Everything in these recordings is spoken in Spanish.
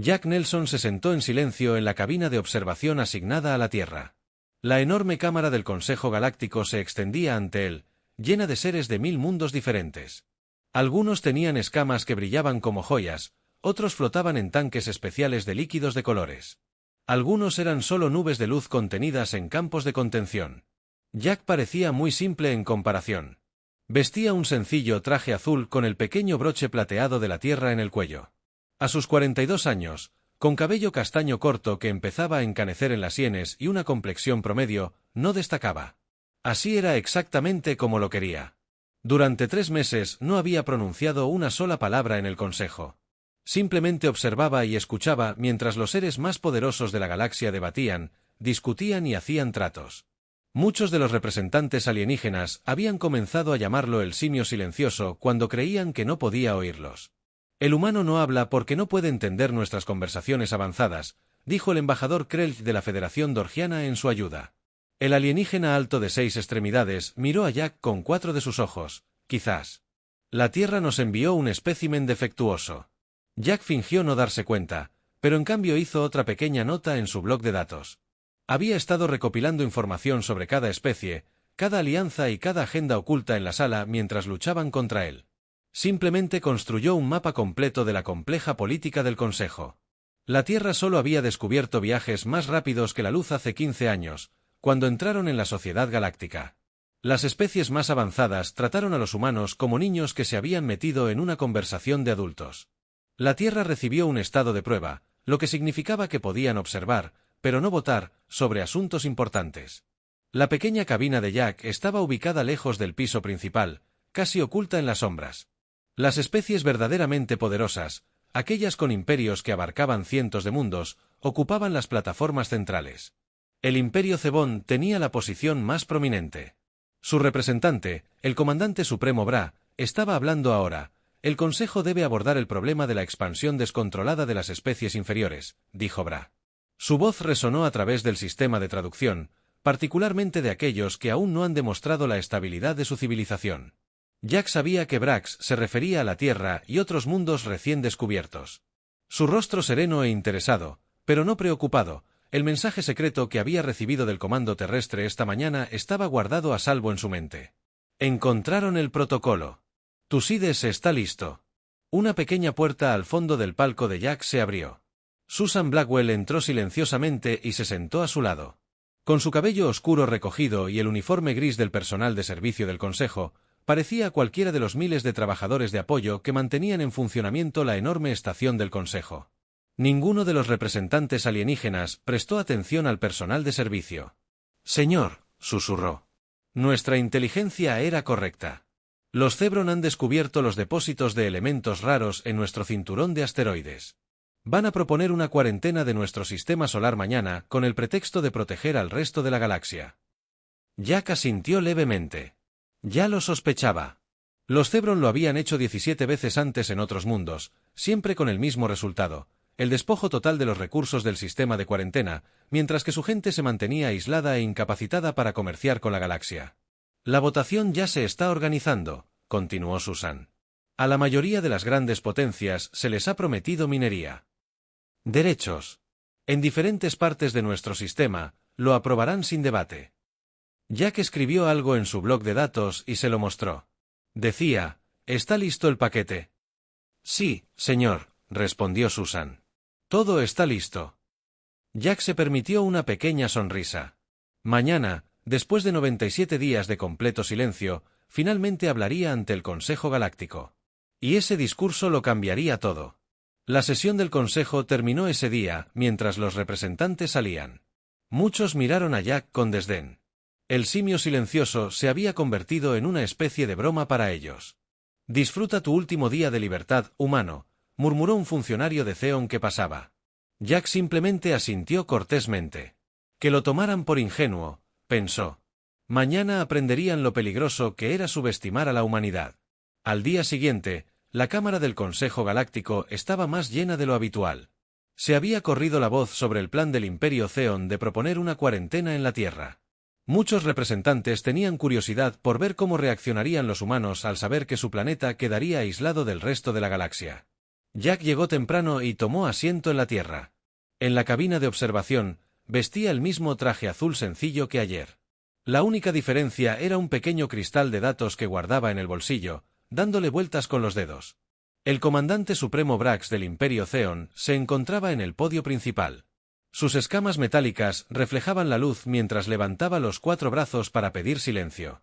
Jack Nelson se sentó en silencio en la cabina de observación asignada a la Tierra. La enorme cámara del Consejo Galáctico se extendía ante él, llena de seres de 1000 mundos diferentes. Algunos tenían escamas que brillaban como joyas, otros flotaban en tanques especiales de líquidos de colores. Algunos eran solo nubes de luz contenidas en campos de contención. Jack parecía muy simple en comparación. Vestía un sencillo traje azul con el pequeño broche plateado de la Tierra en el cuello. A sus 42 años, con cabello castaño corto que empezaba a encanecer en las sienes y una complexión promedio, no destacaba. Así era exactamente como lo quería. Durante 3 meses no había pronunciado una sola palabra en el consejo. Simplemente observaba y escuchaba mientras los seres más poderosos de la galaxia debatían, discutían y hacían tratos. Muchos de los representantes alienígenas habían comenzado a llamarlo el simio silencioso cuando creían que no podía oírlos. El humano no habla porque no puede entender nuestras conversaciones avanzadas, dijo el embajador Krelch de la Federación Dorgiana en su ayuda. El alienígena alto de 6 extremidades miró a Jack con 4 de sus ojos. Quizás. La Tierra nos envió un espécimen defectuoso. Jack fingió no darse cuenta, pero en cambio hizo otra pequeña nota en su bloc de datos. Había estado recopilando información sobre cada especie, cada alianza y cada agenda oculta en la sala mientras luchaban contra él. Simplemente construyó un mapa completo de la compleja política del Consejo. La Tierra solo había descubierto viajes más rápidos que la luz hace 15 años, cuando entraron en la Sociedad Galáctica. Las especies más avanzadas trataron a los humanos como niños que se habían metido en una conversación de adultos. La Tierra recibió un estado de prueba, lo que significaba que podían observar, pero no votar, sobre asuntos importantes. La pequeña cabina de Jack estaba ubicada lejos del piso principal, casi oculta en las sombras. Las especies verdaderamente poderosas, aquellas con imperios que abarcaban cientos de mundos, ocupaban las plataformas centrales. El Imperio Cebón tenía la posición más prominente. Su representante, el comandante supremo Bra, estaba hablando ahora. El Consejo debe abordar el problema de la expansión descontrolada de las especies inferiores, dijo Bra. Su voz resonó a través del sistema de traducción, particularmente de aquellos que aún no han demostrado la estabilidad de su civilización. Jack sabía que Brax se refería a la Tierra y otros mundos recién descubiertos. Su rostro sereno e interesado, pero no preocupado, el mensaje secreto que había recibido del comando terrestre esta mañana estaba guardado a salvo en su mente. Encontraron el protocolo. Tusides está listo. Una pequeña puerta al fondo del palco de Jack se abrió. Susan Blackwell entró silenciosamente y se sentó a su lado. Con su cabello oscuro recogido y el uniforme gris del personal de servicio del Consejo, parecía cualquiera de los miles de trabajadores de apoyo que mantenían en funcionamiento la enorme estación del Consejo. Ninguno de los representantes alienígenas prestó atención al personal de servicio. «Señor», susurró. «Nuestra inteligencia era correcta. Los Cebron han descubierto los depósitos de elementos raros en nuestro cinturón de asteroides. Van a proponer una cuarentena de nuestro sistema solar mañana con el pretexto de proteger al resto de la galaxia». Jack asintió levemente. Ya lo sospechaba. Los Cebron lo habían hecho 17 veces antes en otros mundos, siempre con el mismo resultado, el despojo total de los recursos del sistema de cuarentena, mientras que su gente se mantenía aislada e incapacitada para comerciar con la galaxia. «La votación ya se está organizando», continuó Susan. «A la mayoría de las grandes potencias se les ha prometido minería. Derechos. En diferentes partes de nuestro sistema, lo aprobarán sin debate». Jack escribió algo en su bloc de datos y se lo mostró. Decía, «¿Está listo el paquete?» «Sí, señor», respondió Susan. «Todo está listo». Jack se permitió una pequeña sonrisa. Mañana, después de 97 días de completo silencio, finalmente hablaría ante el Consejo Galáctico. Y ese discurso lo cambiaría todo. La sesión del Consejo terminó ese día, mientras los representantes salían. Muchos miraron a Jack con desdén. El simio silencioso se había convertido en una especie de broma para ellos. «Disfruta tu último día de libertad, humano», murmuró un funcionario de Theon que pasaba. Jack simplemente asintió cortésmente. Que lo tomaran por ingenuo, pensó. Mañana aprenderían lo peligroso que era subestimar a la humanidad. Al día siguiente, la Cámara del Consejo Galáctico estaba más llena de lo habitual. Se había corrido la voz sobre el plan del Imperio Theon de proponer una cuarentena en la Tierra. Muchos representantes tenían curiosidad por ver cómo reaccionarían los humanos al saber que su planeta quedaría aislado del resto de la galaxia. Jack llegó temprano y tomó asiento en la Tierra. En la cabina de observación, vestía el mismo traje azul sencillo que ayer. La única diferencia era un pequeño cristal de datos que guardaba en el bolsillo, dándole vueltas con los dedos. El comandante supremo Brax del Imperio Theon se encontraba en el podio principal. Sus escamas metálicas reflejaban la luz mientras levantaba los 4 brazos para pedir silencio.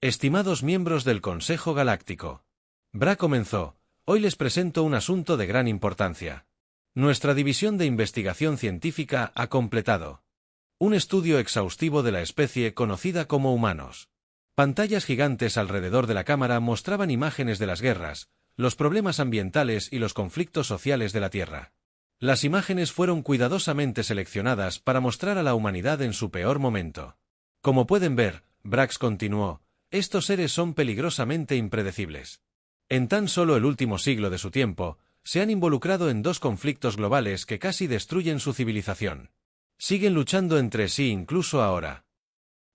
Estimados miembros del Consejo Galáctico. Bra comenzó, hoy les presento un asunto de gran importancia. Nuestra división de investigación científica ha completado un estudio exhaustivo de la especie conocida como humanos. Pantallas gigantes alrededor de la cámara mostraban imágenes de las guerras, los problemas ambientales y los conflictos sociales de la Tierra. Las imágenes fueron cuidadosamente seleccionadas para mostrar a la humanidad en su peor momento. Como pueden ver, Brax continuó, estos seres son peligrosamente impredecibles. En tan solo el último siglo de su tiempo, se han involucrado en 2 conflictos globales que casi destruyen su civilización. Siguen luchando entre sí incluso ahora.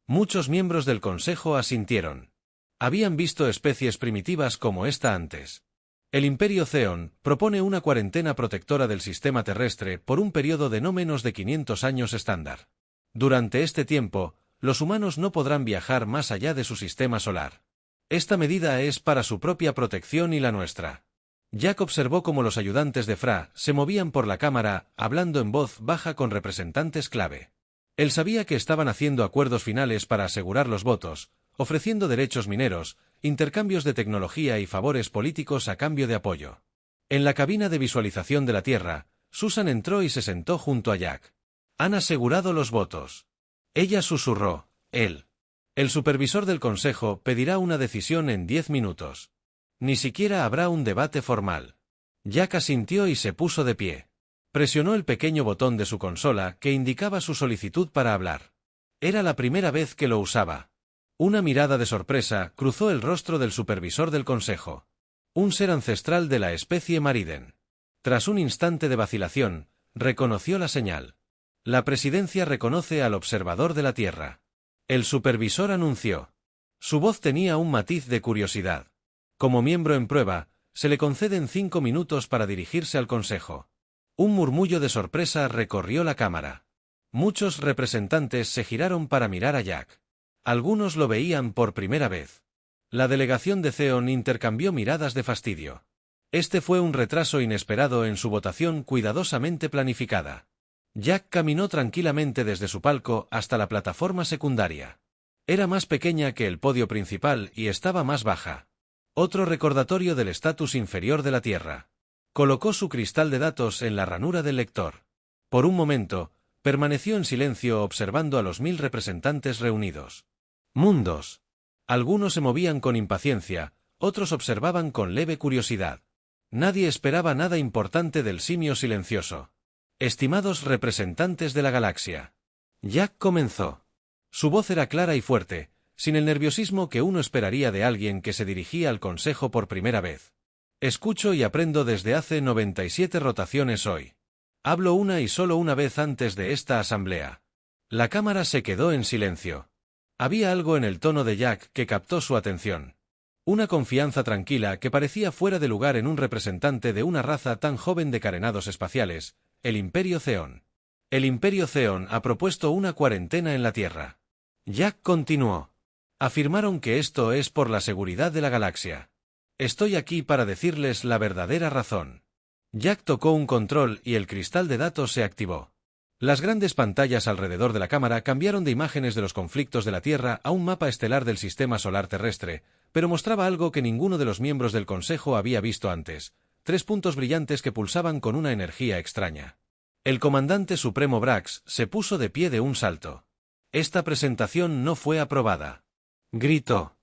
Muchos miembros del Consejo asintieron. Habían visto especies primitivas como esta antes. El Imperio Theon propone una cuarentena protectora del sistema terrestre por un periodo de no menos de 500 años estándar. Durante este tiempo, los humanos no podrán viajar más allá de su sistema solar. Esta medida es para su propia protección y la nuestra. Jack observó cómo los ayudantes de Fra se movían por la cámara, hablando en voz baja con representantes clave. Él sabía que estaban haciendo acuerdos finales para asegurar los votos, ofreciendo derechos mineros, intercambios de tecnología y favores políticos a cambio de apoyo. En la cabina de visualización de la Tierra, Susan entró y se sentó junto a Jack. Han asegurado los votos. Ella susurró, él. El supervisor del Consejo pedirá una decisión en 10 minutos. Ni siquiera habrá un debate formal. Jack asintió y se puso de pie. Presionó el pequeño botón de su consola que indicaba su solicitud para hablar. Era la primera vez que lo usaba. Una mirada de sorpresa cruzó el rostro del supervisor del Consejo. Un ser ancestral de la especie Mariden. Tras un instante de vacilación, reconoció la señal. La presidencia reconoce al observador de la Tierra. El supervisor anunció. Su voz tenía un matiz de curiosidad. Como miembro en prueba, se le conceden 5 minutos para dirigirse al Consejo. Un murmullo de sorpresa recorrió la cámara. Muchos representantes se giraron para mirar a Jack. Algunos lo veían por primera vez. La delegación de Theon intercambió miradas de fastidio. Este fue un retraso inesperado en su votación cuidadosamente planificada. Jack caminó tranquilamente desde su palco hasta la plataforma secundaria. Era más pequeña que el podio principal y estaba más baja. Otro recordatorio del estatus inferior de la Tierra. Colocó su cristal de datos en la ranura del lector. Por un momento, permaneció en silencio observando a los 1000 representantes reunidos. Mundos. Algunos se movían con impaciencia, otros observaban con leve curiosidad. Nadie esperaba nada importante del simio silencioso. Estimados representantes de la galaxia. Jack comenzó. Su voz era clara y fuerte, sin el nerviosismo que uno esperaría de alguien que se dirigía al Consejo por primera vez. Escucho y aprendo desde hace 97 rotaciones hoy. Hablo una y solo una vez antes de esta asamblea. La cámara se quedó en silencio. Había algo en el tono de Jack que captó su atención. Una confianza tranquila que parecía fuera de lugar en un representante de una raza tan joven de carenados espaciales, el Imperio Theon. El Imperio Theon ha propuesto una cuarentena en la Tierra. Jack continuó. Afirmaron que esto es por la seguridad de la galaxia. Estoy aquí para decirles la verdadera razón. Jack tocó un control y el cristal de datos se activó. Las grandes pantallas alrededor de la cámara cambiaron de imágenes de los conflictos de la Tierra a un mapa estelar del sistema solar terrestre, pero mostraba algo que ninguno de los miembros del Consejo había visto antes: 3 puntos brillantes que pulsaban con una energía extraña. El comandante supremo Brax se puso de pie de un salto. Esta presentación no fue aprobada. Gritó.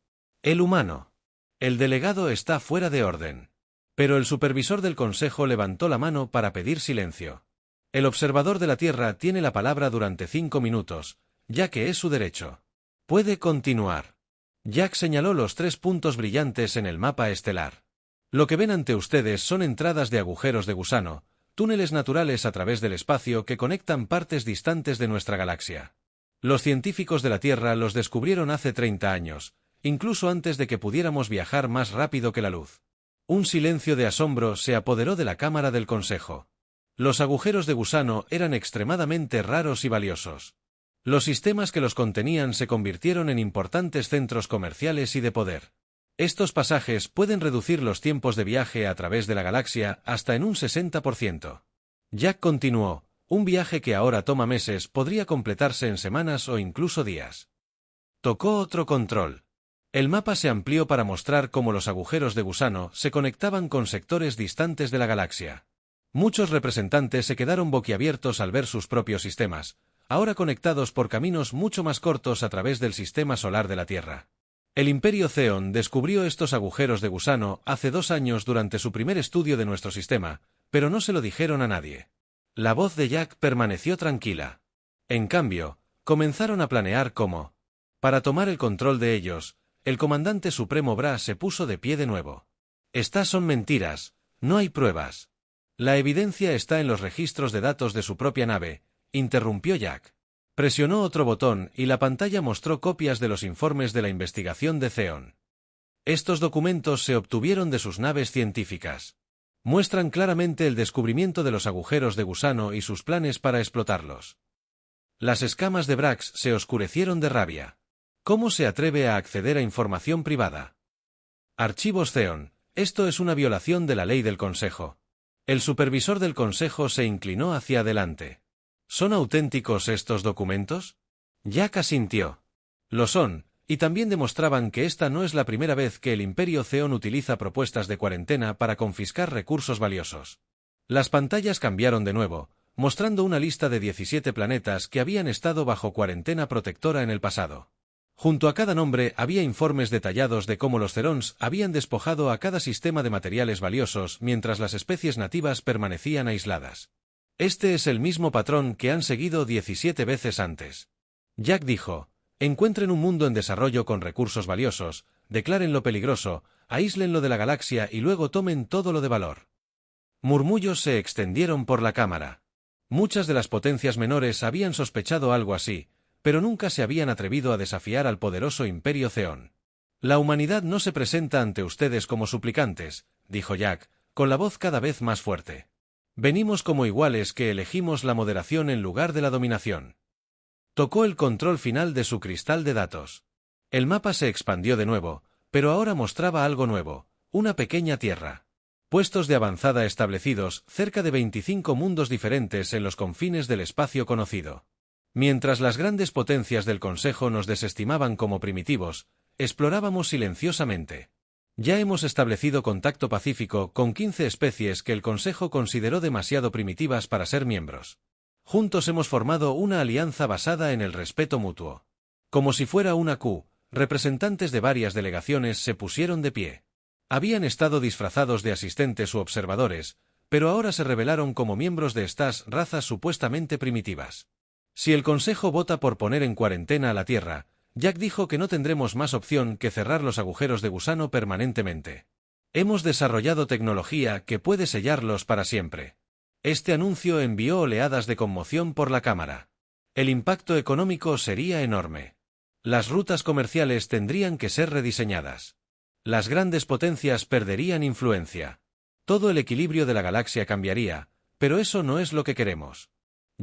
El humano. El delegado está fuera de orden. Pero el supervisor del Consejo levantó la mano para pedir silencio. El observador de la Tierra tiene la palabra durante 5 minutos, ya que es su derecho. Puede continuar. Jack señaló los 3 puntos brillantes en el mapa estelar. Lo que ven ante ustedes son entradas de agujeros de gusano, túneles naturales a través del espacio que conectan partes distantes de nuestra galaxia. Los científicos de la Tierra los descubrieron hace 30 años, incluso antes de que pudiéramos viajar más rápido que la luz. Un silencio de asombro se apoderó de la cámara del consejo. Los agujeros de gusano eran extremadamente raros y valiosos. Los sistemas que los contenían se convirtieron en importantes centros comerciales y de poder. Estos pasajes pueden reducir los tiempos de viaje a través de la galaxia hasta en un 60%. Jack continuó, un viaje que ahora toma meses podría completarse en semanas o incluso días. Tocó otro control. El mapa se amplió para mostrar cómo los agujeros de gusano se conectaban con sectores distantes de la galaxia. Muchos representantes se quedaron boquiabiertos al ver sus propios sistemas, ahora conectados por caminos mucho más cortos a través del sistema solar de la Tierra. El Imperio Zeon descubrió estos agujeros de gusano hace 2 años durante su primer estudio de nuestro sistema, pero no se lo dijeron a nadie. La voz de Jack permaneció tranquila. En cambio, comenzaron a planear cómo. Para tomar el control de ellos, el comandante supremo Bra se puso de pie de nuevo. Estas son mentiras, no hay pruebas. La evidencia está en los registros de datos de su propia nave, interrumpió Jack. Presionó otro botón y la pantalla mostró copias de los informes de la investigación de Zeon. Estos documentos se obtuvieron de sus naves científicas. Muestran claramente el descubrimiento de los agujeros de gusano y sus planes para explotarlos. Las escamas de Brax se oscurecieron de rabia. ¿Cómo se atreve a acceder a información privada? Archivos Zeon, esto es una violación de la ley del Consejo. El supervisor del Consejo se inclinó hacia adelante. ¿Son auténticos estos documentos? Jack asintió. Lo son, y también demostraban que esta no es la primera vez que el Imperio Zeon utiliza propuestas de cuarentena para confiscar recursos valiosos. Las pantallas cambiaron de nuevo, mostrando una lista de 17 planetas que habían estado bajo cuarentena protectora en el pasado. Junto a cada nombre había informes detallados de cómo los Zerons habían despojado a cada sistema de materiales valiosos mientras las especies nativas permanecían aisladas. Este es el mismo patrón que han seguido 17 veces antes. Jack dijo, encuentren un mundo en desarrollo con recursos valiosos, declárenlo peligroso, aíslenlo de la galaxia y luego tomen todo lo de valor. Murmullos se extendieron por la cámara. Muchas de las potencias menores habían sospechado algo así, pero nunca se habían atrevido a desafiar al poderoso Imperio Zeon. La humanidad no se presenta ante ustedes como suplicantes, dijo Jack, con la voz cada vez más fuerte. Venimos como iguales que elegimos la moderación en lugar de la dominación. Tocó el control final de su cristal de datos. El mapa se expandió de nuevo, pero ahora mostraba algo nuevo, una pequeña tierra. Puestos de avanzada establecidos, cerca de 25 mundos diferentes en los confines del espacio conocido. Mientras las grandes potencias del Consejo nos desestimaban como primitivos, explorábamos silenciosamente. Ya hemos establecido contacto pacífico con 15 especies que el Consejo consideró demasiado primitivas para ser miembros. Juntos hemos formado una alianza basada en el respeto mutuo. Como si fuera una Q, representantes de varias delegaciones se pusieron de pie. Habían estado disfrazados de asistentes u observadores, pero ahora se revelaron como miembros de estas razas supuestamente primitivas. Si el Consejo vota por poner en cuarentena a la Tierra, Jack dijo que no tendremos más opción que cerrar los agujeros de gusano permanentemente. Hemos desarrollado tecnología que puede sellarlos para siempre. Este anuncio envió oleadas de conmoción por la Cámara. El impacto económico sería enorme. Las rutas comerciales tendrían que ser rediseñadas. Las grandes potencias perderían influencia. Todo el equilibrio de la galaxia cambiaría, pero eso no es lo que queremos.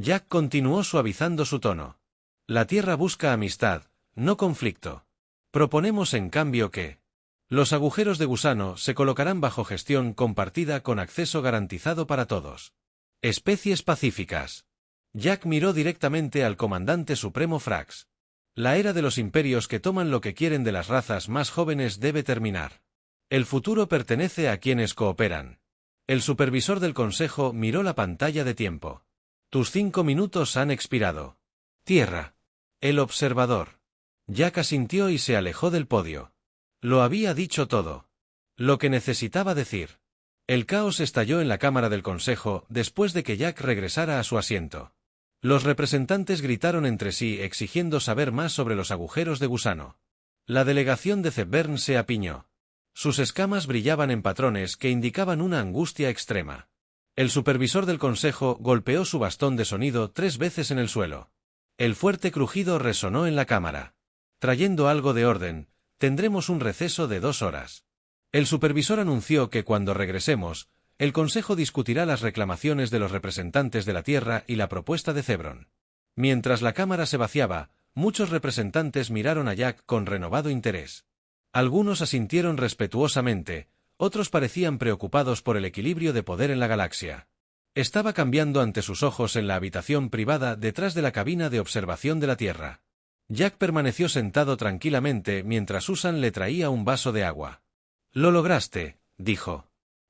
Jack continuó suavizando su tono. La Tierra busca amistad, no conflicto. Proponemos en cambio que los agujeros de gusano se colocarán bajo gestión compartida con acceso garantizado para todos. Especies pacíficas. Jack miró directamente al comandante supremo Frax. La era de los imperios que toman lo que quieren de las razas más jóvenes debe terminar. El futuro pertenece a quienes cooperan. El supervisor del Consejo miró la pantalla de tiempo. Tus 5 minutos han expirado. Tierra. El observador. Jack asintió y se alejó del podio. Lo había dicho todo. Lo que necesitaba decir. El caos estalló en la cámara del Consejo después de que Jack regresara a su asiento. Los representantes gritaron entre sí exigiendo saber más sobre los agujeros de gusano. La delegación de Zebern se apiñó. Sus escamas brillaban en patrones que indicaban una angustia extrema. El supervisor del Consejo golpeó su bastón de sonido 3 veces en el suelo. El fuerte crujido resonó en la cámara. Trayendo algo de orden, tendremos un receso de 2 horas. El supervisor anunció que cuando regresemos, el Consejo discutirá las reclamaciones de los representantes de la Tierra y la propuesta de Zebron. Mientras la cámara se vaciaba, muchos representantes miraron a Jack con renovado interés. Algunos asintieron respetuosamente, otros parecían preocupados por el equilibrio de poder en la galaxia. Estaba cambiando ante sus ojos en la habitación privada detrás de la cabina de observación de la Tierra. Jack permaneció sentado tranquilamente mientras Susan le traía un vaso de agua. «Lo lograste», dijo.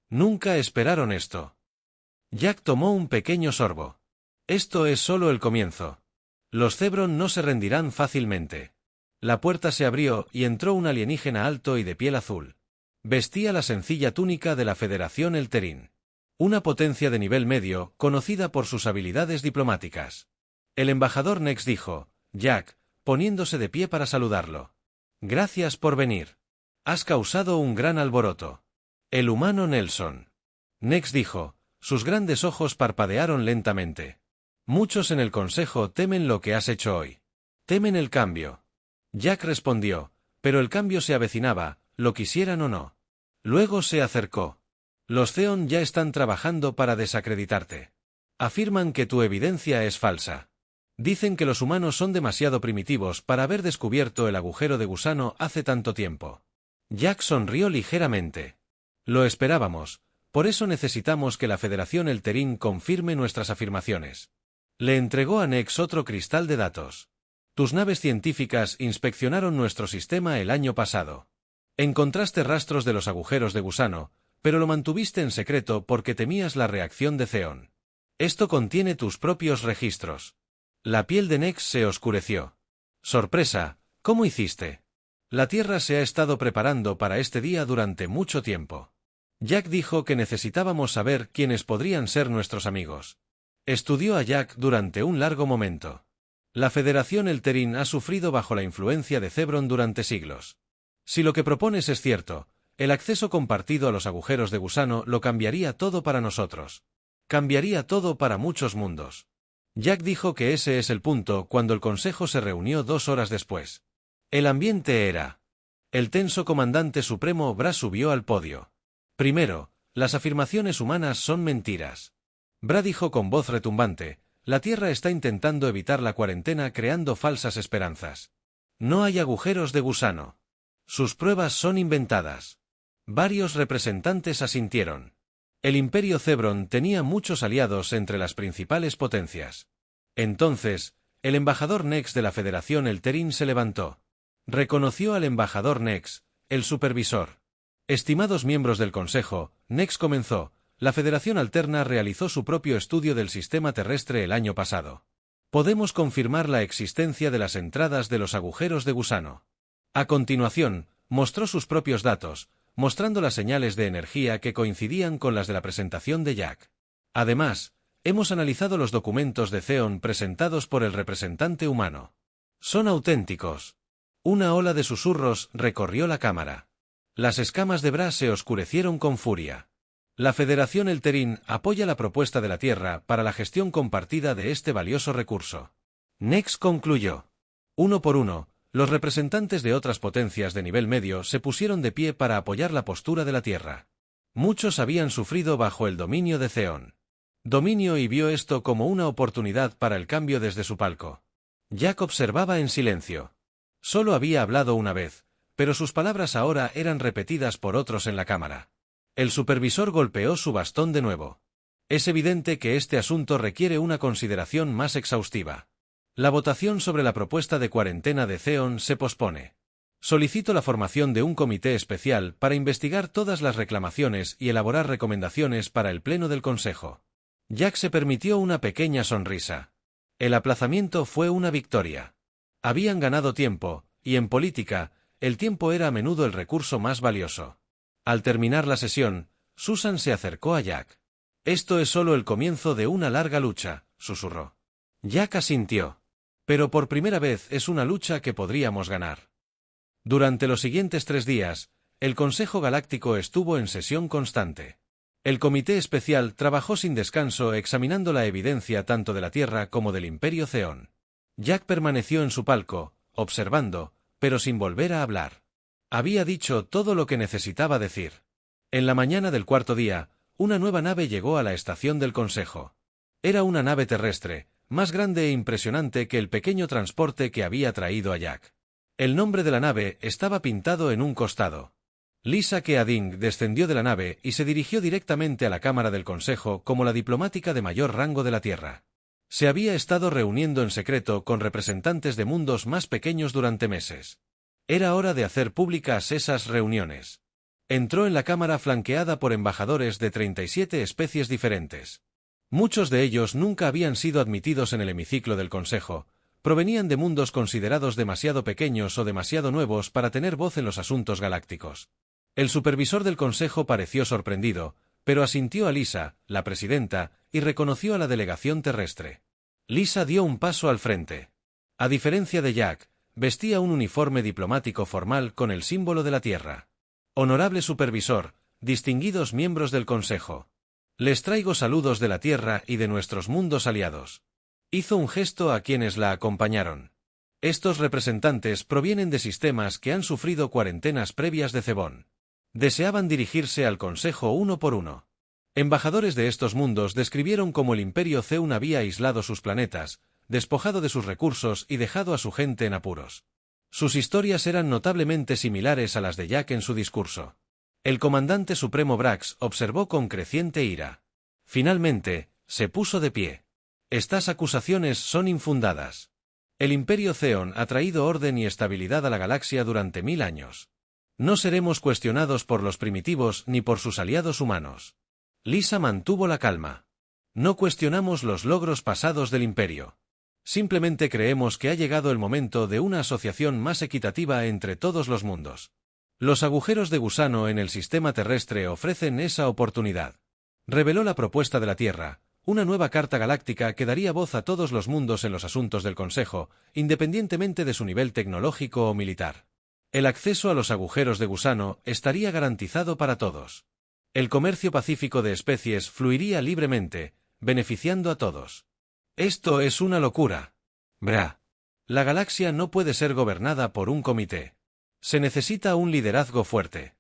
«Nunca esperaron esto». Jack tomó un pequeño sorbo. «Esto es solo el comienzo. Los Zebron no se rendirán fácilmente». La puerta se abrió y entró un alienígena alto y de piel azul. Vestía la sencilla túnica de la Federación Elterin. Una potencia de nivel medio, conocida por sus habilidades diplomáticas. El embajador Nex dijo: «Jack», poniéndose de pie para saludarlo. «Gracias por venir. Has causado un gran alboroto». «El humano Nelson». Nex dijo. Sus grandes ojos parpadearon lentamente. «Muchos en el Consejo temen lo que has hecho hoy. Temen el cambio». Jack respondió, pero el cambio se avecinaba, lo quisieran o no. Luego se acercó. «Los Zeon ya están trabajando para desacreditarte. Afirman que tu evidencia es falsa. Dicen que los humanos son demasiado primitivos para haber descubierto el agujero de gusano hace tanto tiempo». Jack sonrió ligeramente. «Lo esperábamos, por eso necesitamos que la Federación Elterin confirme nuestras afirmaciones». Le entregó a Nex otro cristal de datos. «Tus naves científicas inspeccionaron nuestro sistema el año pasado. Encontraste rastros de los agujeros de gusano, pero lo mantuviste en secreto porque temías la reacción de Zeon. Esto contiene tus propios registros». La piel de Nex se oscureció. «Sorpresa, ¿cómo hiciste?» «La Tierra se ha estado preparando para este día durante mucho tiempo». Jack dijo que necesitábamos saber quiénes podrían ser nuestros amigos. Estudió a Jack durante un largo momento. La Federación Elterin ha sufrido bajo la influencia de Zebron durante siglos. Si lo que propones es cierto, el acceso compartido a los agujeros de gusano lo cambiaría todo para nosotros. Cambiaría todo para muchos mundos. Jack dijo que ese es el punto cuando el Consejo se reunió 2 horas después. El ambiente era. El tenso comandante supremo Bra subió al podio. «Primero, las afirmaciones humanas son mentiras». Bra dijo con voz retumbante: «La Tierra está intentando evitar la cuarentena creando falsas esperanzas. No hay agujeros de gusano. Sus pruebas son inventadas». Varios representantes asintieron. El Imperio Zebron tenía muchos aliados entre las principales potencias. Entonces, el embajador Nex de la Federación Elterin se levantó. Reconoció al embajador Nex, el supervisor. «Estimados miembros del Consejo», Nex comenzó, «la Federación Alterna realizó su propio estudio del sistema terrestre el año pasado. Podemos confirmar la existencia de las entradas de los agujeros de gusano». A continuación, mostró sus propios datos, mostrando las señales de energía que coincidían con las de la presentación de Jack. «Además, hemos analizado los documentos de Zeon presentados por el representante humano. Son auténticos». Una ola de susurros recorrió la cámara. Las escamas de Bra se oscurecieron con furia. La Federación Elterin apoya la propuesta de la Tierra para la gestión compartida de este valioso recurso. Nex concluyó. Uno por uno, los representantes de otras potencias de nivel medio se pusieron de pie para apoyar la postura de la Tierra. Muchos habían sufrido bajo el dominio de Zeon. Dominio y vio esto como una oportunidad para el cambio desde su palco. Jack observaba en silencio. Solo había hablado una vez, pero sus palabras ahora eran repetidas por otros en la cámara. El supervisor golpeó su bastón de nuevo. Es evidente que este asunto requiere una consideración más exhaustiva. La votación sobre la propuesta de cuarentena de Zeon se pospone. Solicito la formación de un comité especial para investigar todas las reclamaciones y elaborar recomendaciones para el Pleno del Consejo. Jack se permitió una pequeña sonrisa. El aplazamiento fue una victoria. Habían ganado tiempo, y en política, el tiempo era a menudo el recurso más valioso. Al terminar la sesión, Susan se acercó a Jack. «Esto es solo el comienzo de una larga lucha», susurró. Jack asintió. «Pero por primera vez es una lucha que podríamos ganar». Durante los siguientes 3 días, el Consejo Galáctico estuvo en sesión constante. El Comité Especial trabajó sin descanso examinando la evidencia tanto de la Tierra como del Imperio Zeon. Jack permaneció en su palco, observando, pero sin volver a hablar. Había dicho todo lo que necesitaba decir. En la mañana del cuarto día, una nueva nave llegó a la estación del Consejo. Era una nave terrestre, más grande e impresionante que el pequeño transporte que había traído a Jack. El nombre de la nave estaba pintado en un costado. Lisa Keading descendió de la nave y se dirigió directamente a la Cámara del Consejo como la diplomática de mayor rango de la Tierra. Se había estado reuniendo en secreto con representantes de mundos más pequeños durante meses. Era hora de hacer públicas esas reuniones. Entró en la cámara flanqueada por embajadores de 37 especies diferentes. Muchos de ellos nunca habían sido admitidos en el hemiciclo del Consejo, provenían de mundos considerados demasiado pequeños o demasiado nuevos para tener voz en los asuntos galácticos. El supervisor del Consejo pareció sorprendido, pero asintió a Lisa, la presidenta, y reconoció a la delegación terrestre. Lisa dio un paso al frente. A diferencia de Jack, vestía un uniforme diplomático formal con el símbolo de la Tierra. Honorable supervisor, distinguidos miembros del Consejo. Les traigo saludos de la Tierra y de nuestros mundos aliados. Hizo un gesto a quienes la acompañaron. Estos representantes provienen de sistemas que han sufrido cuarentenas previas de Cebón. Deseaban dirigirse al Consejo uno por uno. Embajadores de estos mundos describieron cómo el Imperio Zeun había aislado sus planetas, despojado de sus recursos y dejado a su gente en apuros. Sus historias eran notablemente similares a las de Jack en su discurso. El comandante supremo Brax observó con creciente ira. Finalmente, se puso de pie. Estas acusaciones son infundadas. El Imperio Zeon ha traído orden y estabilidad a la galaxia durante 1000 años. No seremos cuestionados por los primitivos ni por sus aliados humanos. Lisa mantuvo la calma. No cuestionamos los logros pasados del Imperio. Simplemente creemos que ha llegado el momento de una asociación más equitativa entre todos los mundos. Los agujeros de gusano en el sistema terrestre ofrecen esa oportunidad. Reveló la propuesta de la Tierra, una nueva carta galáctica que daría voz a todos los mundos en los asuntos del Consejo, independientemente de su nivel tecnológico o militar. El acceso a los agujeros de gusano estaría garantizado para todos. El comercio pacífico de especies fluiría libremente, beneficiando a todos. Esto es una locura. Bra. La galaxia no puede ser gobernada por un comité. Se necesita un liderazgo fuerte.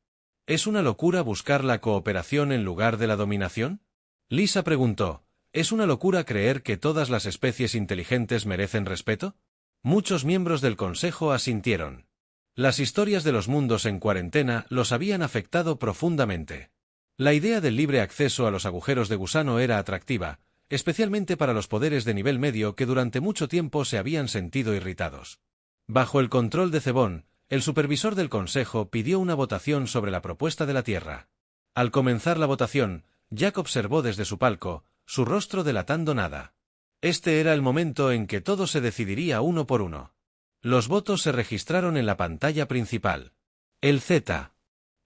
¿Es una locura buscar la cooperación en lugar de la dominación? Lisa preguntó, ¿es una locura creer que todas las especies inteligentes merecen respeto? Muchos miembros del Consejo asintieron. Las historias de los mundos en cuarentena los habían afectado profundamente. La idea del libre acceso a los agujeros de gusano era atractiva, especialmente para los poderes de nivel medio que durante mucho tiempo se habían sentido irritados. Bajo el control de Cebón, el supervisor del Consejo pidió una votación sobre la propuesta de la Tierra. Al comenzar la votación, Jack observó desde su palco, su rostro delatando nada. Este era el momento en que todo se decidiría uno por uno. Los votos se registraron en la pantalla principal. El Z.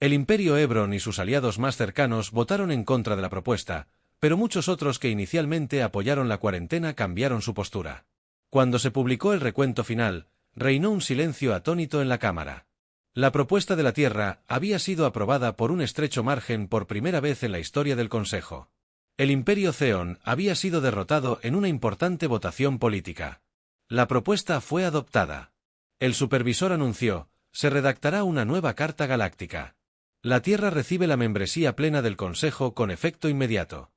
El Imperio Hebron y sus aliados más cercanos votaron en contra de la propuesta, pero muchos otros que inicialmente apoyaron la cuarentena cambiaron su postura. Cuando se publicó el recuento final, reinó un silencio atónito en la Cámara. La propuesta de la Tierra había sido aprobada por un estrecho margen por primera vez en la historia del Consejo. El Imperio Zeon había sido derrotado en una importante votación política. La propuesta fue adoptada. El supervisor anunció, se redactará una nueva Carta Galáctica. La Tierra recibe la membresía plena del Consejo con efecto inmediato.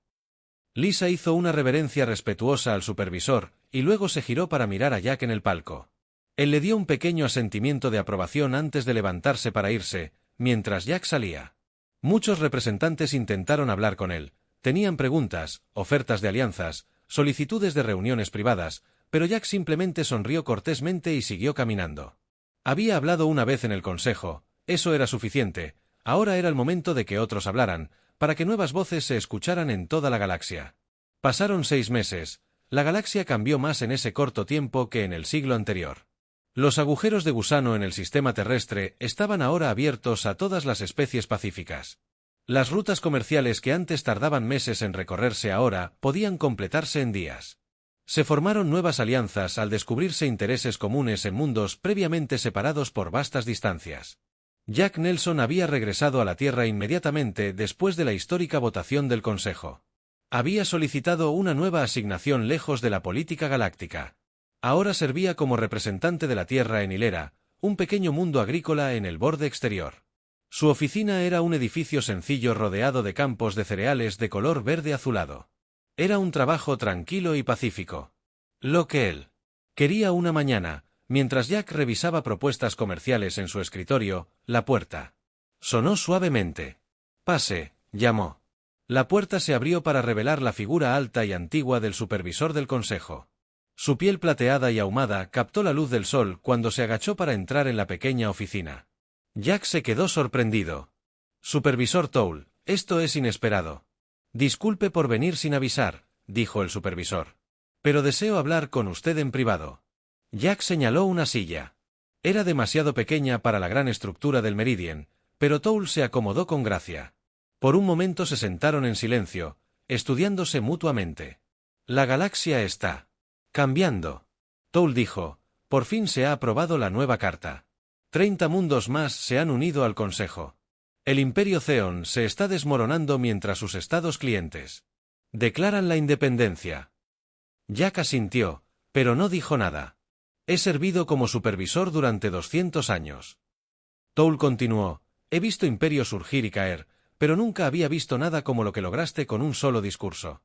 Lisa hizo una reverencia respetuosa al supervisor, y luego se giró para mirar a Jack en el palco. Él le dio un pequeño asentimiento de aprobación antes de levantarse para irse, mientras Jack salía. Muchos representantes intentaron hablar con él, tenían preguntas, ofertas de alianzas, solicitudes de reuniones privadas, pero Jack simplemente sonrió cortésmente y siguió caminando. Había hablado una vez en el Consejo, eso era suficiente, ahora era el momento de que otros hablaran, para que nuevas voces se escucharan en toda la galaxia. Pasaron 6 meses, la galaxia cambió más en ese corto tiempo que en el siglo anterior. Los agujeros de gusano en el sistema terrestre estaban ahora abiertos a todas las especies pacíficas. Las rutas comerciales que antes tardaban meses en recorrerse ahora podían completarse en días. Se formaron nuevas alianzas al descubrirse intereses comunes en mundos previamente separados por vastas distancias. Jack Nelson había regresado a la Tierra inmediatamente después de la histórica votación del Consejo. Había solicitado una nueva asignación lejos de la política galáctica. Ahora servía como representante de la Tierra en Hilera, un pequeño mundo agrícola en el borde exterior. Su oficina era un edificio sencillo rodeado de campos de cereales de color verde azulado. Era un trabajo tranquilo y pacífico. Lo que él quería una mañana, mientras Jack revisaba propuestas comerciales en su escritorio, la puerta sonó suavemente. «Pase», llamó. La puerta se abrió para revelar la figura alta y antigua del supervisor del consejo. Su piel plateada y ahumada captó la luz del sol cuando se agachó para entrar en la pequeña oficina. Jack se quedó sorprendido. «Supervisor Toole, esto es inesperado». «Disculpe por venir sin avisar», dijo el supervisor. «Pero deseo hablar con usted en privado». Jack señaló una silla. Era demasiado pequeña para la gran estructura del Meridian, pero Toole se acomodó con gracia. Por un momento se sentaron en silencio, estudiándose mutuamente. «La galaxia está cambiando», Toole dijo. «Por fin se ha aprobado la nueva carta. 30 mundos más se han unido al Consejo. El Imperio Zeon se está desmoronando mientras sus estados clientes declaran la independencia». Jack asintió, pero no dijo nada. «He servido como supervisor durante 200 años». Toole continuó. «He visto imperios surgir y caer, pero nunca había visto nada como lo que lograste con un solo discurso».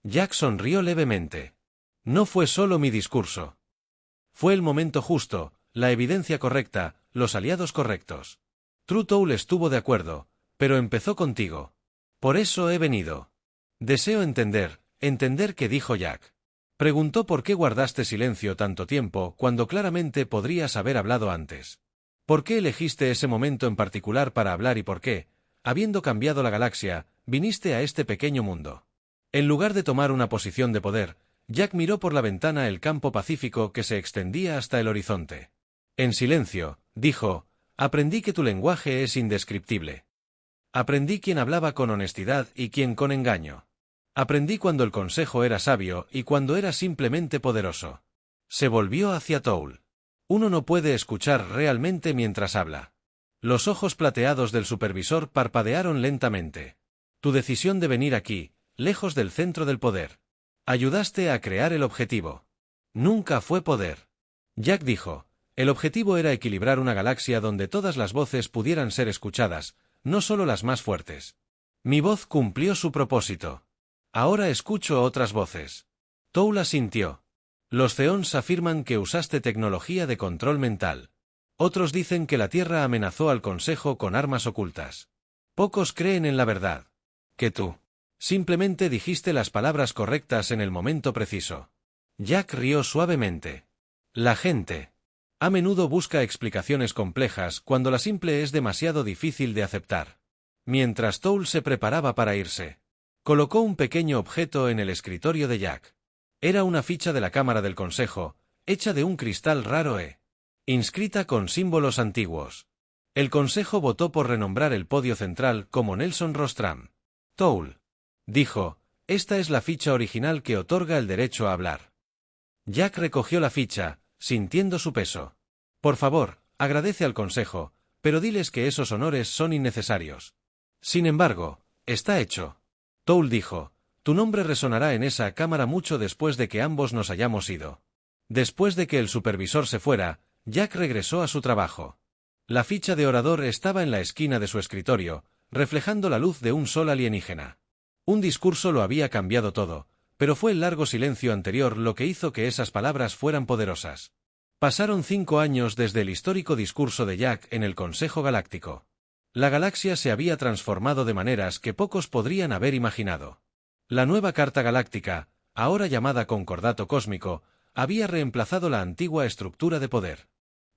Jack sonrió levemente. «No fue solo mi discurso. Fue el momento justo, la evidencia correcta, los aliados correctos. True Toole estuvo de acuerdo, pero empezó contigo. Por eso he venido. Deseo entender qué dijo Jack. Preguntó por qué guardaste silencio tanto tiempo cuando claramente podrías haber hablado antes. ¿Por qué elegiste ese momento en particular para hablar y por qué, habiendo cambiado la galaxia, viniste a este pequeño mundo?» En lugar de tomar una posición de poder, Jack miró por la ventana el campo pacífico que se extendía hasta el horizonte. En silencio, dijo: «Aprendí que tu lenguaje es indescriptible. Aprendí quién hablaba con honestidad y quién con engaño. Aprendí cuando el consejo era sabio y cuando era simplemente poderoso». Se volvió hacia Toole. «Uno no puede escuchar realmente mientras habla». Los ojos plateados del supervisor parpadearon lentamente. «Tu decisión de venir aquí, lejos del centro del poder. Ayudaste a crear el objetivo. Nunca fue poder». Jack dijo. «El objetivo era equilibrar una galaxia donde todas las voces pudieran ser escuchadas, no solo las más fuertes. Mi voz cumplió su propósito. Ahora escucho otras voces». Toole asintió. «Los Zeons afirman que usaste tecnología de control mental. Otros dicen que la Tierra amenazó al Consejo con armas ocultas. Pocos creen en la verdad. Que tú simplemente dijiste las palabras correctas en el momento preciso». Jack rió suavemente. «La gente a menudo busca explicaciones complejas cuando la simple es demasiado difícil de aceptar». Mientras Toole se preparaba para irse, colocó un pequeño objeto en el escritorio de Jack. Era una ficha de la Cámara del Consejo, hecha de un cristal raro inscrita con símbolos antiguos. El Consejo votó por renombrar el podio central como Nelson Rostram. «Toole», dijo, «esta es la ficha original que otorga el derecho a hablar». Jack recogió la ficha, sintiendo su peso. «Por favor, agradece al Consejo, pero diles que esos honores son innecesarios». «Sin embargo, está hecho». Toole dijo. «Tu nombre resonará en esa cámara mucho después de que ambos nos hayamos ido». Después de que el supervisor se fuera, Jack regresó a su trabajo. La ficha de orador estaba en la esquina de su escritorio, reflejando la luz de un sol alienígena. Un discurso lo había cambiado todo, pero fue el largo silencio anterior lo que hizo que esas palabras fueran poderosas. Pasaron 5 años desde el histórico discurso de Jack en el Consejo Galáctico. La galaxia se había transformado de maneras que pocos podrían haber imaginado. La nueva Carta Galáctica, ahora llamada Concordato Cósmico, había reemplazado la antigua estructura de poder.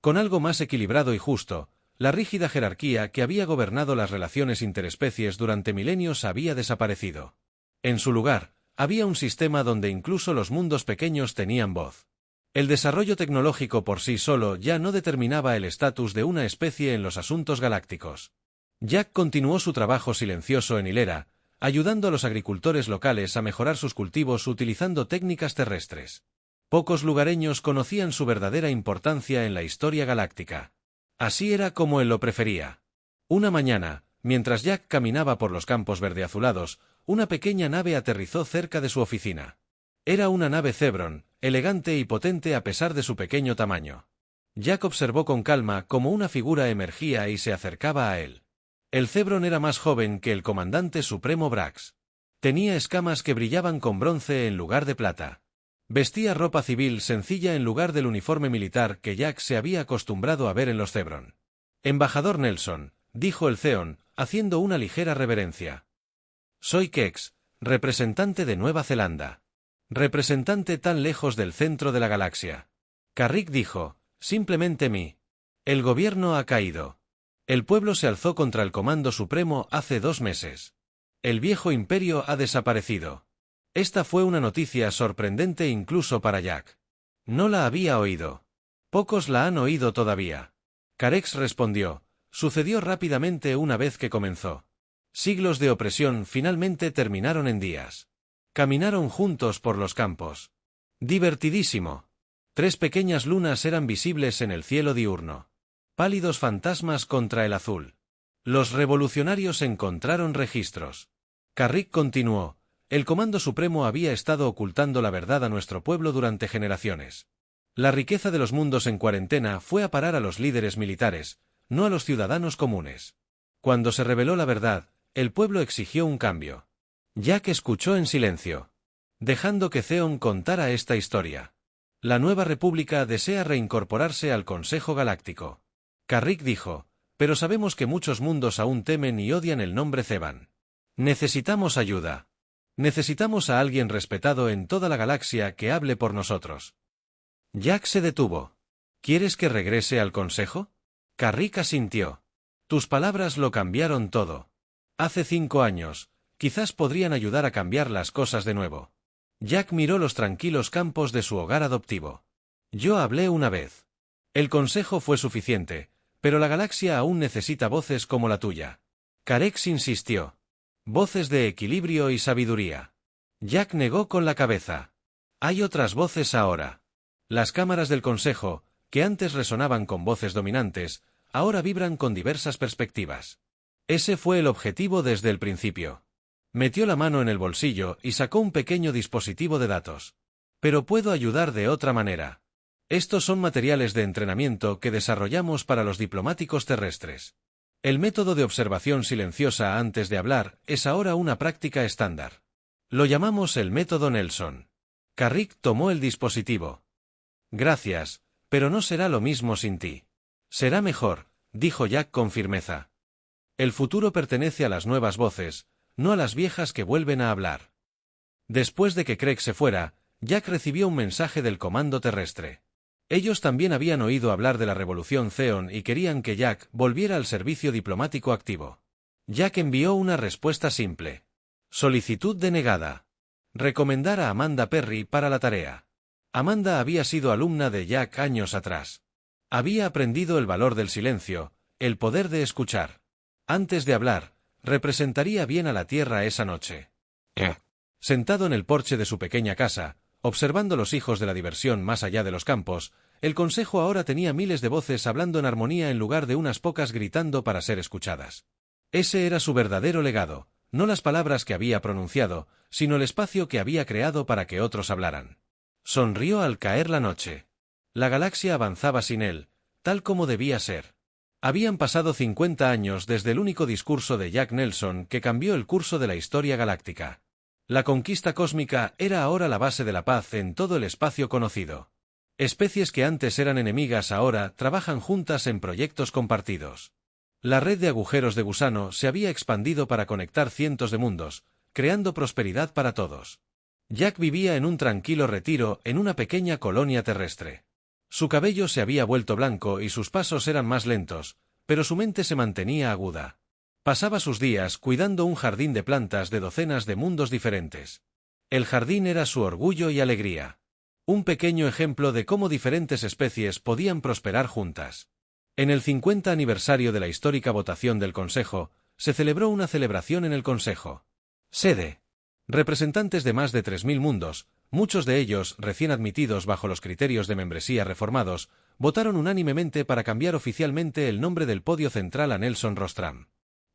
Con algo más equilibrado y justo, la rígida jerarquía que había gobernado las relaciones interespecies durante milenios había desaparecido. En su lugar, había un sistema donde incluso los mundos pequeños tenían voz. El desarrollo tecnológico por sí solo ya no determinaba el estatus de una especie en los asuntos galácticos. Jack continuó su trabajo silencioso en hilera, ayudando a los agricultores locales a mejorar sus cultivos utilizando técnicas terrestres. Pocos lugareños conocían su verdadera importancia en la historia galáctica. Así era como él lo prefería. Una mañana, mientras Jack caminaba por los campos verdeazulados, una pequeña nave aterrizó cerca de su oficina. Era una nave Zebron, elegante y potente a pesar de su pequeño tamaño. Jack observó con calma cómo una figura emergía y se acercaba a él. El Cebron era más joven que el comandante supremo Brax. Tenía escamas que brillaban con bronce en lugar de plata. Vestía ropa civil sencilla en lugar del uniforme militar que Jack se había acostumbrado a ver en los Cebron. «Embajador Nelson», dijo el Theon, haciendo una ligera reverencia. «Soy Kex, representante de Nueva Zelanda. Representante tan lejos del centro de la galaxia». Carrick dijo, «Simplemente mí. El gobierno ha caído. El pueblo se alzó contra el Comando Supremo hace 2 meses. El viejo imperio ha desaparecido». Esta fue una noticia sorprendente incluso para Jack. No la había oído. Pocos la han oído todavía. Carex respondió, sucedió rápidamente una vez que comenzó. Siglos de opresión finalmente terminaron en días. Caminaron juntos por los campos. Divertidísimo. 3 pequeñas lunas eran visibles en el cielo diurno. Pálidos fantasmas contra el azul. Los revolucionarios encontraron registros. Carrick continuó. El Comando Supremo había estado ocultando la verdad a nuestro pueblo durante generaciones. La riqueza de los mundos en cuarentena fue a parar a los líderes militares, no a los ciudadanos comunes. Cuando se reveló la verdad, el pueblo exigió un cambio. Jack escuchó en silencio, dejando que Theon contara esta historia. La nueva república desea reincorporarse al Consejo Galáctico. Carrick dijo, pero sabemos que muchos mundos aún temen y odian el nombre Theban. Necesitamos ayuda. Necesitamos a alguien respetado en toda la galaxia que hable por nosotros. Jack se detuvo. ¿Quieres que regrese al consejo? Carrick asintió. Tus palabras lo cambiaron todo. Hace 5 años, quizás podrían ayudar a cambiar las cosas de nuevo. Jack miró los tranquilos campos de su hogar adoptivo. Yo hablé una vez. El consejo fue suficiente, pero la galaxia aún necesita voces como la tuya. Carex insistió. Voces de equilibrio y sabiduría. Jack negó con la cabeza. Hay otras voces ahora. Las cámaras del Consejo, que antes resonaban con voces dominantes, ahora vibran con diversas perspectivas. Ese fue el objetivo desde el principio. Metió la mano en el bolsillo y sacó un pequeño dispositivo de datos. Pero puedo ayudar de otra manera. Estos son materiales de entrenamiento que desarrollamos para los diplomáticos terrestres. El método de observación silenciosa antes de hablar es ahora una práctica estándar. Lo llamamos el método Nelson. Carrick tomó el dispositivo. Gracias, pero no será lo mismo sin ti. Será mejor, dijo Jack con firmeza. El futuro pertenece a las nuevas voces, no a las viejas que vuelven a hablar. Después de que Craig se fuera, Jack recibió un mensaje del comando terrestre. Ellos también habían oído hablar de la revolución Theon y querían que Jack volviera al servicio diplomático activo. Jack envió una respuesta simple. Solicitud denegada. Recomendar a Amanda Perry para la tarea. Amanda había sido alumna de Jack años atrás. Había aprendido el valor del silencio, el poder de escuchar. Antes de hablar, representaría bien a la Tierra esa noche. Sentado en el porche de su pequeña casa, observando los hijos de la diversión más allá de los campos, el consejo ahora tenía miles de voces hablando en armonía en lugar de unas pocas gritando para ser escuchadas. Ese era su verdadero legado, no las palabras que había pronunciado, sino el espacio que había creado para que otros hablaran. Sonrió al caer la noche. La galaxia avanzaba sin él, tal como debía ser. Habían pasado 50 años desde el único discurso de Jack Nelson que cambió el curso de la historia galáctica. La conquista cósmica era ahora la base de la paz en todo el espacio conocido. Especies que antes eran enemigas ahora trabajan juntas en proyectos compartidos. La red de agujeros de gusano se había expandido para conectar cientos de mundos, creando prosperidad para todos. Jack vivía en un tranquilo retiro en una pequeña colonia terrestre. Su cabello se había vuelto blanco y sus pasos eran más lentos, pero su mente se mantenía aguda. Pasaba sus días cuidando un jardín de plantas de docenas de mundos diferentes. El jardín era su orgullo y alegría. Un pequeño ejemplo de cómo diferentes especies podían prosperar juntas. En el 50 aniversario de la histórica votación del Consejo, se celebró una celebración en el Consejo. Sede. Representantes de más de 3000 mundos, muchos de ellos recién admitidos bajo los criterios de membresía reformados, votaron unánimemente para cambiar oficialmente el nombre del podio central a Nelson Rostram.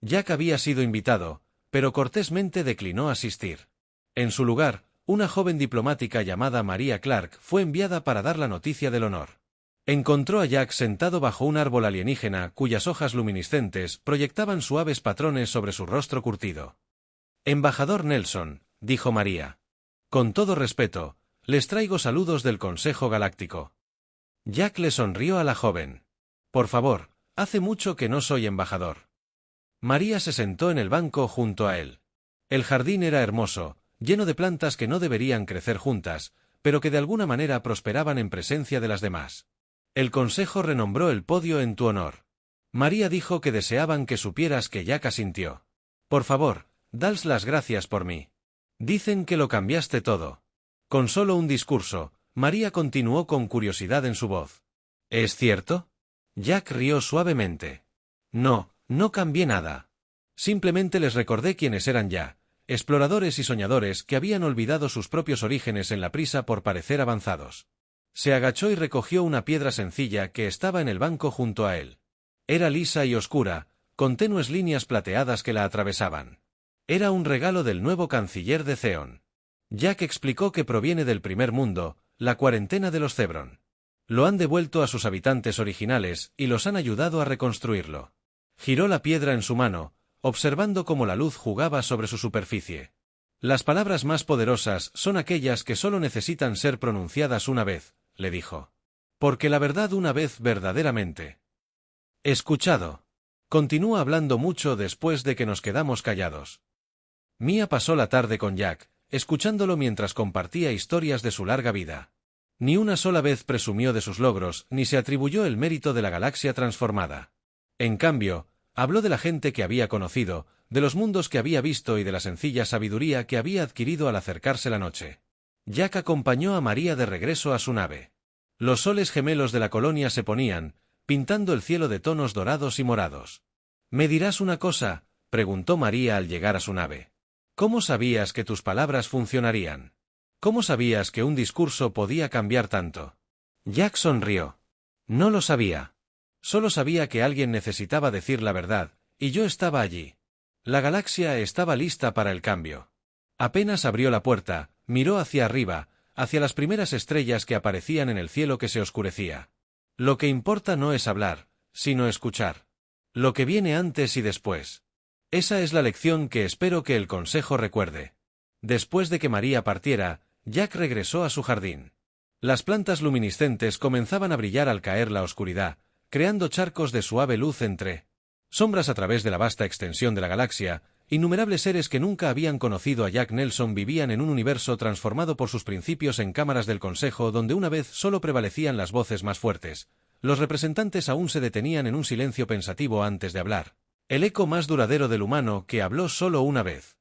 Jack había sido invitado, pero cortésmente declinó asistir. En su lugar, una joven diplomática llamada Maria Clark fue enviada para dar la noticia del honor. Encontró a Jack sentado bajo un árbol alienígena cuyas hojas luminiscentes proyectaban suaves patrones sobre su rostro curtido. «Embajador Nelson», dijo María. «Con todo respeto, les traigo saludos del Consejo Galáctico». Jack le sonrió a la joven. «Por favor, hace mucho que no soy embajador». María se sentó en el banco junto a él. El jardín era hermoso, lleno de plantas que no deberían crecer juntas, pero que de alguna manera prosperaban en presencia de las demás. El consejo renombró el podio en tu honor. María dijo que deseaban que supieras que Jack asintió. «Por favor, dales las gracias por mí. Dicen que lo cambiaste todo». Con solo un discurso, María continuó con curiosidad en su voz. «¿Es cierto?» Jack rió suavemente. «No, no cambié nada. Simplemente les recordé quiénes eran ya, exploradores y soñadores que habían olvidado sus propios orígenes en la prisa por parecer avanzados». Se agachó y recogió una piedra sencilla que estaba en el banco junto a él. Era lisa y oscura, con tenues líneas plateadas que la atravesaban. Era un regalo del nuevo canciller de Zeon. Jack explicó que proviene del primer mundo, la cuarentena de los Zebron. Lo han devuelto a sus habitantes originales y los han ayudado a reconstruirlo. Giró la piedra en su mano, observando cómo la luz jugaba sobre su superficie. Las palabras más poderosas son aquellas que solo necesitan ser pronunciadas una vez, le dijo. Porque la verdad una vez verdaderamente. Escuchado. Continúa hablando mucho después de que nos quedamos callados. Mia pasó la tarde con Jack, escuchándolo mientras compartía historias de su larga vida. Ni una sola vez presumió de sus logros, ni se atribuyó el mérito de la galaxia transformada. En cambio, habló de la gente que había conocido, de los mundos que había visto y de la sencilla sabiduría que había adquirido al acercarse la noche. Jack acompañó a María de regreso a su nave. Los soles gemelos de la colonia se ponían, pintando el cielo de tonos dorados y morados. «¿Me dirás una cosa?», preguntó María al llegar a su nave. «¿Cómo sabías que tus palabras funcionarían? ¿Cómo sabías que un discurso podía cambiar tanto?» Jack sonrió. «No lo sabía. Solo sabía que alguien necesitaba decir la verdad, y yo estaba allí. La galaxia estaba lista para el cambio». Apenas abrió la puerta, miró hacia arriba, hacia las primeras estrellas que aparecían en el cielo que se oscurecía. «Lo que importa no es hablar, sino escuchar. Lo que viene antes y después. Esa es la lección que espero que el Consejo recuerde». Después de que María partiera, Jack regresó a su jardín. Las plantas luminiscentes comenzaban a brillar al caer la oscuridad, creando charcos de suave luz entre sombras a través de la vasta extensión de la galaxia. Innumerables seres que nunca habían conocido a Jack Nelson vivían en un universo transformado por sus principios en cámaras del Consejo donde una vez solo prevalecían las voces más fuertes. Los representantes aún se detenían en un silencio pensativo antes de hablar. El eco más duradero del humano que habló solo una vez.